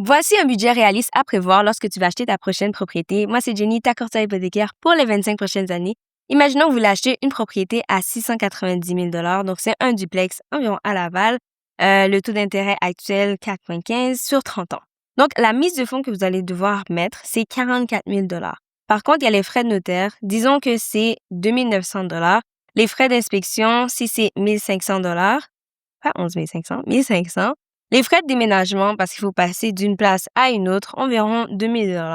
Voici un budget réaliste à prévoir lorsque tu vas acheter ta prochaine propriété. Moi, c'est Jenny, ta courtière hypothécaire pour les 25 prochaines années. Imaginons que vous voulez acheter une propriété à 690 000 donc c'est un duplex environ à Laval. Le taux d'intérêt actuel, 4,15 sur 30 ans. Donc, la mise de fonds que vous allez devoir mettre, c'est 44 000 Par contre, il y a les frais de notaire. Disons que c'est 2 900 Les frais d'inspection, si c'est 1 500 pas 11 500, 1 500. Les frais de déménagement, parce qu'il faut passer d'une place à une autre, environ 2 000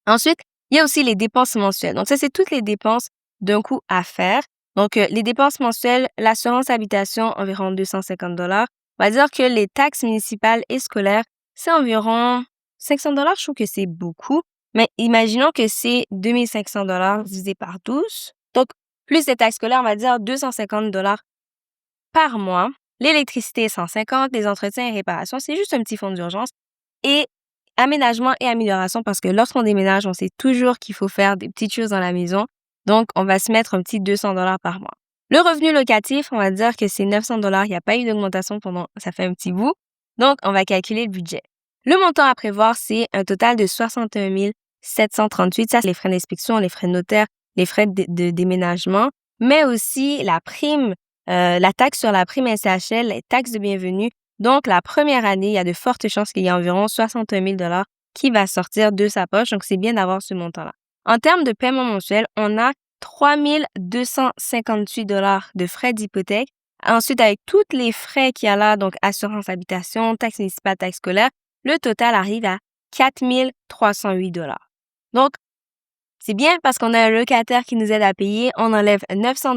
Ensuite, il y a aussi les dépenses mensuelles. Donc, ça, c'est toutes les dépenses d'un coup à faire. Donc, les dépenses mensuelles, l'assurance habitation, environ 250 On va dire que les taxes municipales et scolaires, c'est environ 500 Je trouve que c'est beaucoup. Mais imaginons que c'est 2 500 divisé par 12. Donc, plus les taxes scolaires, on va dire 250 par mois. L'électricité, 150, les entretiens et réparations, c'est juste un petit fonds d'urgence. Et aménagement et amélioration, parce que lorsqu'on déménage, on sait toujours qu'il faut faire des petites choses dans la maison. Donc, on va se mettre un petit 200 par mois. Le revenu locatif, on va dire que c'est 900 Il n'y a pas eu d'augmentation ça fait un petit bout. Donc, on va calculer le budget. Le montant à prévoir, c'est un total de 61 738. Ça, c'est les frais d'inspection, les frais de notaire, les frais de déménagement, mais aussi la prime, la taxe sur la prime SCHL, les taxes de bienvenue. Donc, la première année, il y a de fortes chances qu'il y ait environ 61 000 qui va sortir de sa poche. Donc, c'est bien d'avoir ce montant-là. En termes de paiement mensuel, on a 3 258 de frais d'hypothèque. Ensuite, avec tous les frais qu'il y a là, donc assurance habitation, taxe municipale, taxe scolaire, le total arrive à 4 308 Donc, c'est bien parce qu'on a un locataire qui nous aide à payer. On enlève 900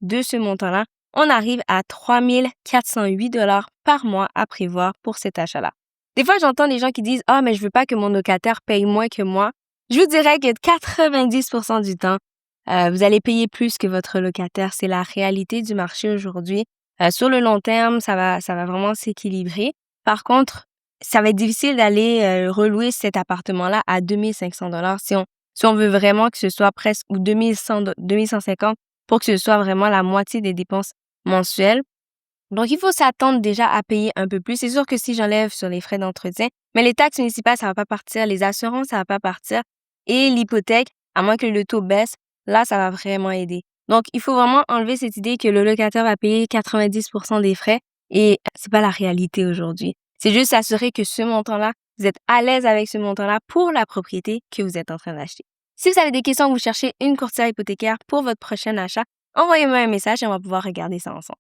de ce montant-là. On arrive à 3 408 par mois à prévoir pour cet achat-là. Des fois, j'entends des gens qui disent « Ah, mais je veux pas que mon locataire paye moins que moi. » Je vous dirais que 90% du temps, vous allez payer plus que votre locataire. C'est la réalité du marché aujourd'hui. Sur le long terme, ça va vraiment s'équilibrer. Par contre, ça va être difficile d'aller relouer cet appartement-là à 2 500 si on veut vraiment que ce soit presque ou 2150 pour que ce soit vraiment la moitié des dépenses mensuelles. Donc, il faut s'attendre déjà à payer un peu plus. C'est sûr que si j'enlève sur les frais d'entretien, mais les taxes municipales, ça va pas partir, les assurances, ça va pas partir et l'hypothèque, à moins que le taux baisse, là, ça va vraiment aider. Donc, il faut vraiment enlever cette idée que le locataire va payer 90% des frais et c'est pas la réalité aujourd'hui. C'est juste s'assurer que ce montant-là, vous êtes à l'aise avec ce montant-là pour la propriété que vous êtes en train d'acheter. Si vous avez des questions, vous cherchez une courtière hypothécaire pour votre prochain achat, envoyez-moi un message et on va pouvoir regarder ça ensemble.